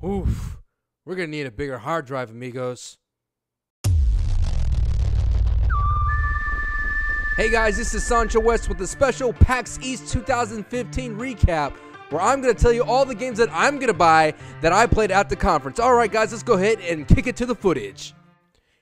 Oof. We're gonna need a bigger hard drive, amigos. Hey guys, this is SanchoWest's with a special PAX EAST 2015 recap, where I'm going to tell you all the games that I'm going to buy that I played at the conference. Alright guys, let's go ahead and kick it to the footage.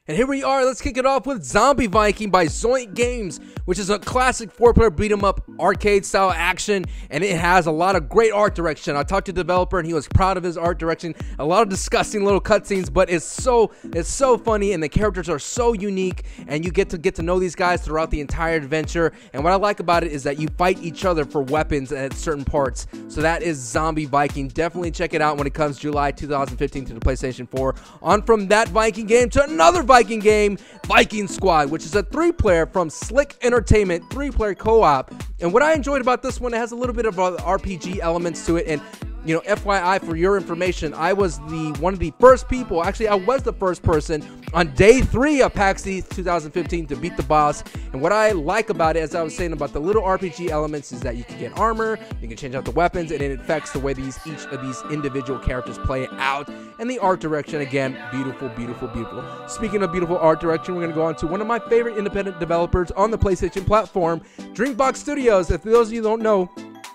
And here we are, let's kick it off with Zombie Viking by Zoink Games, which is a classic 4-player beat-em-up arcade-style action, and it has a lot of great art direction. I talked to the developer, and he was proud of his art direction. A lot of disgusting little cutscenes, but it's so funny, and the characters are so unique, and you get to know these guys throughout the entire adventure. And what I like about it is that you fight each other for weapons at certain parts. So that is Zombie Viking. Definitely check it out when it comes July 2015 to the PlayStation 4. On from that Viking game to another Viking game, Viking Squad, which is a 3-player from Slick Entertainment 3-player co-op. And what I enjoyed about this one, it has a little bit of RPG elements to it. And you know, FYI for your information, I was one of the first people, actually I was the first person on day 3 of PAX EAST 2015 to beat the boss. And what I like about it, as I was saying about the little RPG elements, is that you can get armor, you can change out the weapons, and it affects the way each of these individual characters play it out. And the art direction, again, beautiful, beautiful, beautiful. Speaking of beautiful art direction, we're going to go on to one of my favorite independent developers on the PlayStation platform, DrinkBox Studios. If those of you don't know,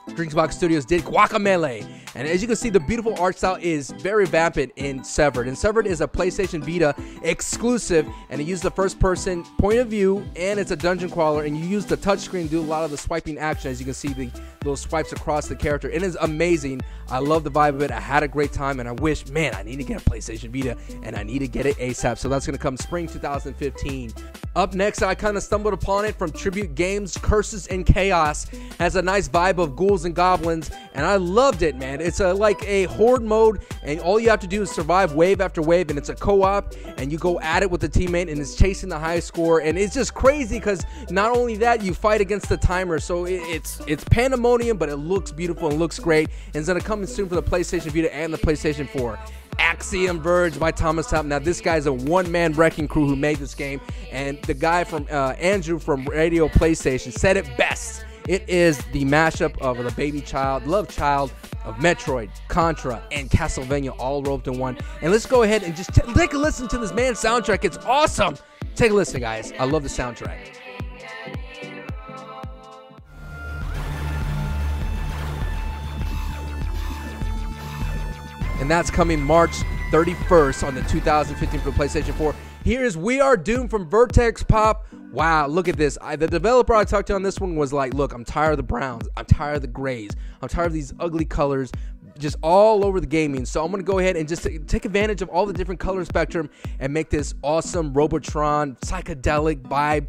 DrinkBox Studios did Guacamelee, and as you can see, the beautiful art style is very vampant in Severed. And Severed is a PlayStation Vita exclusive, and it uses the first-person point of view, and it's a dungeon crawler, and you use the touchscreen to do a lot of the swiping action. As you can see, the little swipes across the character. It is amazing. I love the vibe of it. I had a great time, and I wish, man, I need to get a PlayStation Vita, and I need to get it ASAP. So that's going to come spring 2015. Up next, I kind of stumbled upon it from Tribute Games. Curses and Chaos has a nice vibe of ghouls and goblins, and I loved it, man. It's like a horde mode, and all you have to do is survive wave after wave, and it's a co-op, and you go at it with a teammate, and it's chasing the highest score. And it's just crazy because not only that, you fight against the timer, so it's pandemonium, but it looks beautiful and looks great, and it's going to come soon for the PlayStation Vita and the PlayStation 4. Axiom Verge by Happ. Now this guy's a one-man wrecking crew who made this game, and the guy from Andrew from Radio PlayStation said it best. It is the mashup of the love child of Metroid, Contra, and Castlevania all rolled in one. And let's go ahead and just take a listen to this man's soundtrack. It's awesome. Take a listen, guys. I love the soundtrack. And that's coming March 31st on the 2015 for PlayStation 4. Here's We Are Doomed from Vertex Pop. Wow, look at this. The developer I talked to on this one was like, look, I'm tired of the browns. I'm tired of the grays. I'm tired of these ugly colors just all over the gaming. So I'm going to go ahead and just take advantage of all the different color spectrum and make this awesome Robotron psychedelic vibe.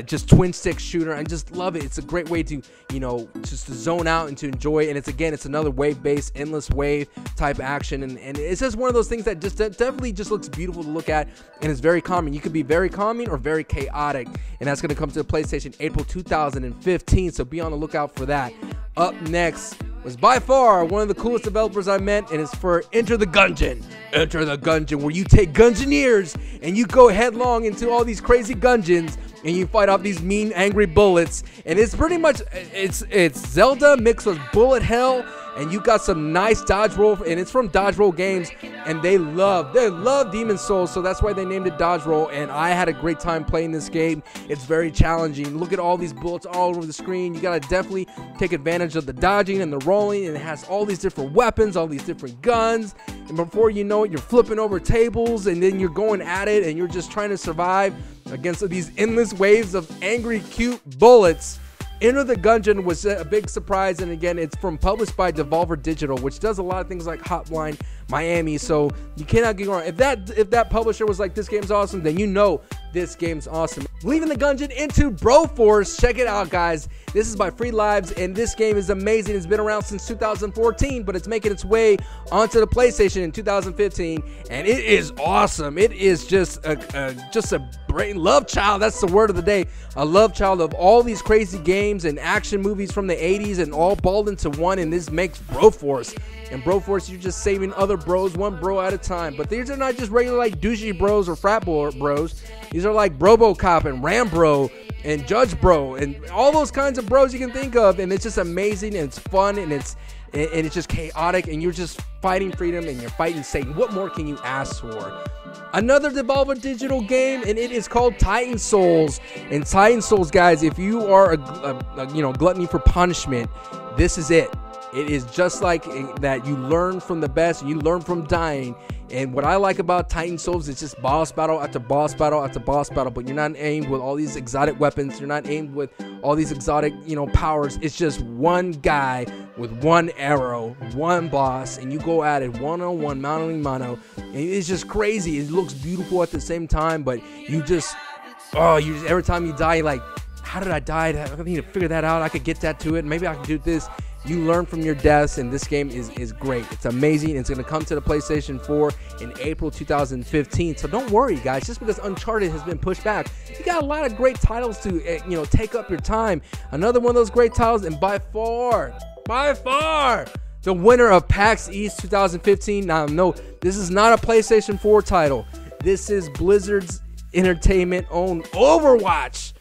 Just twin stick shooter. I just love it. It's a great way to, you know, just to zone out and to enjoy. And it's another wave based endless wave type action, and it's just one of those things that just definitely just looks beautiful to look at, and it's very calming. You could be very calming or very chaotic, and that's going to come to the PlayStation April 2015, so be on the lookout for that. Up next was by far one of the coolest developers I met, and it's for Enter the Gungeon. Enter the Gungeon, where you take Gungeoneers and you go headlong into all these crazy Gungeons, and you fight off these mean, angry bullets. And it's pretty much, it's Zelda mixed with bullet hell, and you got some nice dodge roll, and it's from Dodge Roll Games, and they love Demon Souls, so that's why they named it Dodge Roll. And I had a great time playing this game. It's very challenging. Look at all these bullets all over the screen. You gotta definitely take advantage of the dodging and the rolling, and it has all these different weapons, all these different guns, and before you know it, you're flipping over tables, and then you're going at it, and you're just trying to survive against these endless waves of angry, cute bullets. Enter the Gungeon was a big surprise, and again, it's published by Devolver Digital, which does a lot of things like Hotline Miami, so you cannot get wrong. If that publisher was like, this game's awesome, then you know this game's awesome. Leaving the Gungeon into Broforce. Check it out, guys. This is by Free Lives, and this game is amazing. It's been around since 2014, but it's making its way onto the PlayStation in 2015, and it is awesome. It is just a brain love child. That's the word of the day. A love child of all these crazy games and action movies from the 80s, and all balled into one, and this makes Broforce. And Broforce, you're just saving other bros, one bro at a time. But these are not just regular like douchey bros or frat bros. These are like Brobocop and Rambro and Judge Bro and all those kinds of bros you can think of. And it's just amazing, and it's fun, and it's and it's just chaotic, and you're just fighting freedom, and you're fighting Satan. What more can you ask for? Another Devolver digital game, and it is called Titan Souls. And Titan Souls, guys, if you are a gluttony for punishment, this is it. It is just like that. You learn from the best, you learn from dying. And what I like about Titan Souls is just boss battle after boss battle after boss battle, but you're not aimed with all these exotic weapons. You're not aimed with all these exotic, powers. It's just one guy with one arrow, one boss, and you go at it one-on-one, mano-a-mano, and it's just crazy. It looks beautiful at the same time, but every time you die, you're like, how did I die? I need to figure that out. I could get that to it. Maybe I can do this. You learn from your deaths, and this game is great. It's amazing. It's going to come to the PlayStation 4 in April 2015. So don't worry, guys. Just because Uncharted has been pushed back, you got a lot of great titles to take up your time. Another one of those great titles, and by far, the winner of PAX East 2015. Now, no, this is not a PlayStation 4 title. This is Blizzard's Entertainment owned Overwatch.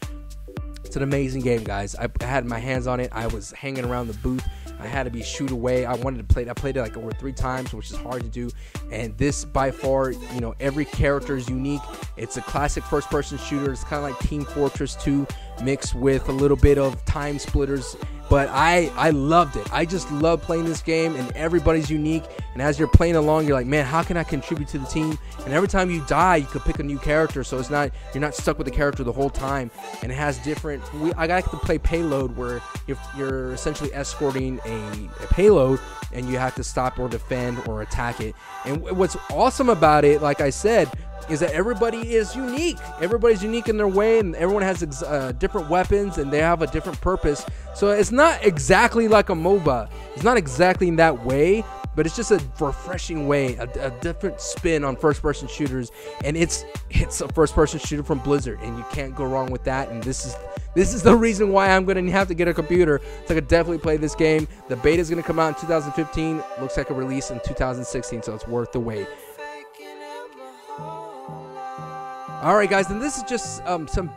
It's an amazing game, guys. I had my hands on it. I was hanging around the booth. I had to be shooed away. I wanted to play it. I played it like over 3 times, which is hard to do. And this, by far, every character is unique. It's a classic first-person shooter. It's kind of like Team Fortress 2 mixed with a little bit of Time Splitters. But I loved it. I just love playing this game, and everybody's unique. And as you're playing along, you're like, man, how can I contribute to the team? And every time you die, you could pick a new character, so you're not stuck with the character the whole time. And it has different. I got to play payload, where you're essentially escorting a payload, and you have to stop or defend or attack it. And what's awesome about it, like I said, is that everybody is unique. Everybody's unique in their way, and everyone has different weapons, and they have a different purpose. So it's not exactly like a MOBA. It's not exactly in that way, but it's just a refreshing way, a different spin on first-person shooters. And it's a first-person shooter from Blizzard, and you can't go wrong with that. And this is the reason why I'm going to have to get a computer, so I could definitely play this game. The beta is going to come out in 2015. Looks like a release in 2016, so it's worth the wait. All right, guys, and this is just some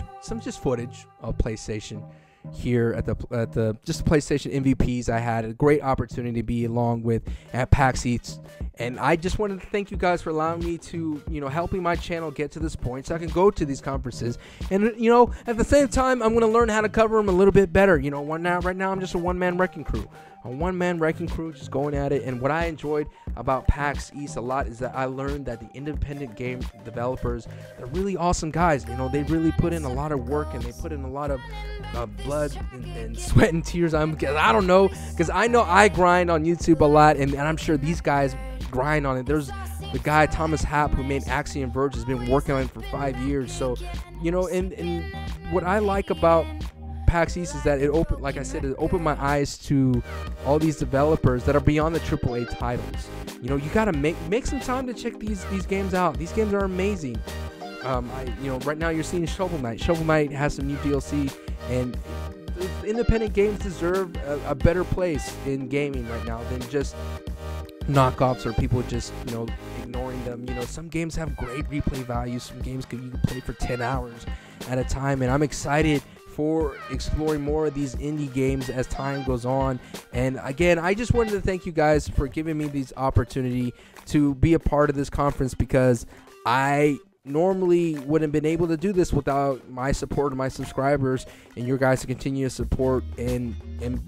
footage of PlayStation here at the PlayStation MVPs. I had a great opportunity to be along with at PAX EAST, and I just wanted to thank you guys for allowing me to, helping my channel get to this point, so I can go to these conferences, and at the same time, I'm going to learn how to cover them a little bit better. Right now I'm just a one-man wrecking crew. Just going at it. And what I enjoyed about PAX East a lot is that I learned that the independent game developers, they're really awesome guys. They really put in a lot of work, and they put in a lot of blood and sweat and tears. I don't know, because I know I grind on YouTube a lot, and I'm sure these guys grind on it. There's the guy Thomas Happ, who made Axiom Verge, has been working on it for 5 years. So and what I like about PAX East is that it opened my eyes to all these developers that are beyond the AAA titles. You gotta make some time to check these games out. These games are amazing. Right now you're seeing Shovel Knight. Shovel Knight has some new DLC, and independent games deserve a better place in gaming right now than just knockoffs or people just ignoring them. Some games have great replay value. Some games you can play for 10 hours at a time, and I'm excited for exploring more of these indie games as time goes on. And again, I just wanted to thank you guys for giving me this opportunity to be a part of this conference, because I normally wouldn't have been able to do this without my support of my subscribers and your guys to continue to support and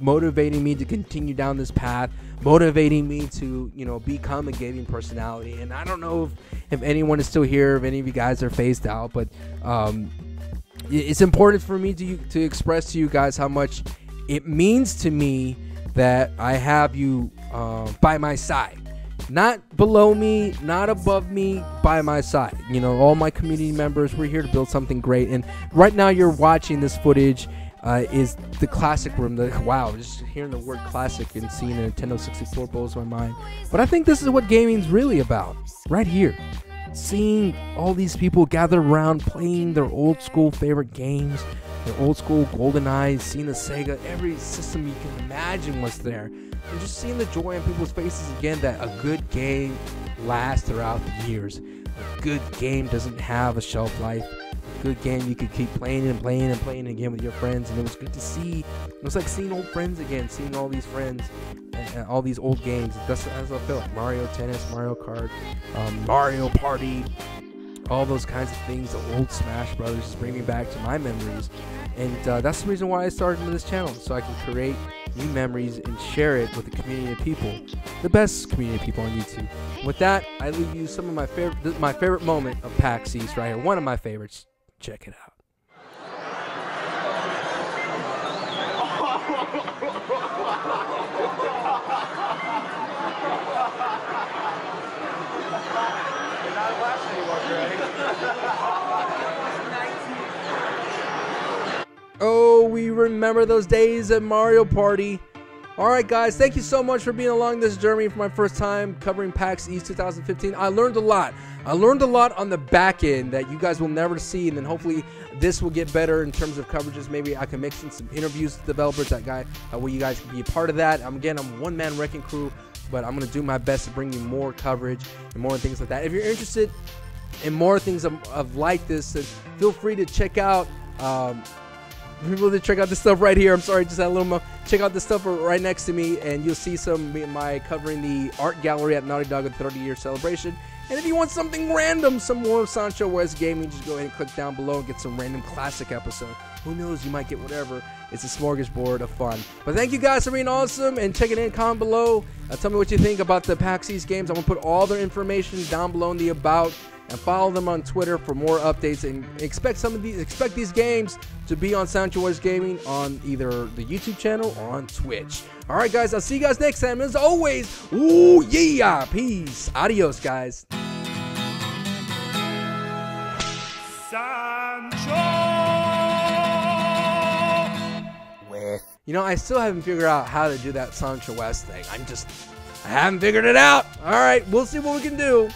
motivating me to continue down this path, motivating me to become a gaming personality. And I don't know if anyone is still here, if any of you guys are phased out, but it's important for me to express to you guys how much it means to me that I have you by my side. Not below me, not above me, by my side. All my community members, we're here to build something great. And right now you're watching this footage is the classic room. Wow, just hearing the word classic and seeing a Nintendo 64 blows my mind. But I think this is what gaming's really about, right here. Seeing all these people gather around playing their old school favorite games, their old school GoldenEye, seeing the Sega, every system you can imagine was there. And just seeing the joy on people's faces again, that a good game lasts throughout the years. A good game doesn't have a shelf life. A good game you could keep playing and playing and playing again with your friends. And it was good to see. It was like seeing old friends again, seeing all these friends all these old games. That's what I feel like. Mario Tennis, Mario Kart, Mario Party, all those kinds of things. The old Smash Brothers just bring me back to my memories. And that's the reason why I started this channel, so I can create new memories and share it with the community of people, the best community of people on YouTube. With that, I leave you some of my favorite moment of PAX East right here. One of my favorites. Check it out. Oh, we remember those days at Mario Party. Alright guys, thank you so much for being along this journey for my first time covering PAX East 2015. I learned a lot. I learned a lot on the back end that you guys will never see, and then hopefully this will get better in terms of coverages. Maybe I can mix in some interviews with developers, where you guys can be a part of that. I'm a one-man wrecking crew, but I'm going to do my best to bring you more coverage and more things like that. If you're interested in more things of like this, then feel free to check out check out this stuff right here. I'm sorry, just had a little more. Check out this stuff right next to me, and you'll see some of my covering the art gallery at Naughty Dog, a 30-year celebration. And if you want something random, some more SanchoWest's gaming, just go ahead and click down below and get some random classic episode. Who knows, you might get whatever. It's a smorgasbord of fun. But thank you guys for being awesome, and check it in, comment below. Tell me what you think about the PAX East games. I'm going to put all their information down below in the about, and follow them on Twitter for more updates, and expect these games to be on SanchoWest's Gaming on either the YouTube channel or on Twitch. All right, guys, I'll see you guys next time. As always, ooh yeah, peace, adios, guys. You know, I still haven't figured out how to do that SanchoWest thing. I haven't figured it out. All right, we'll see what we can do.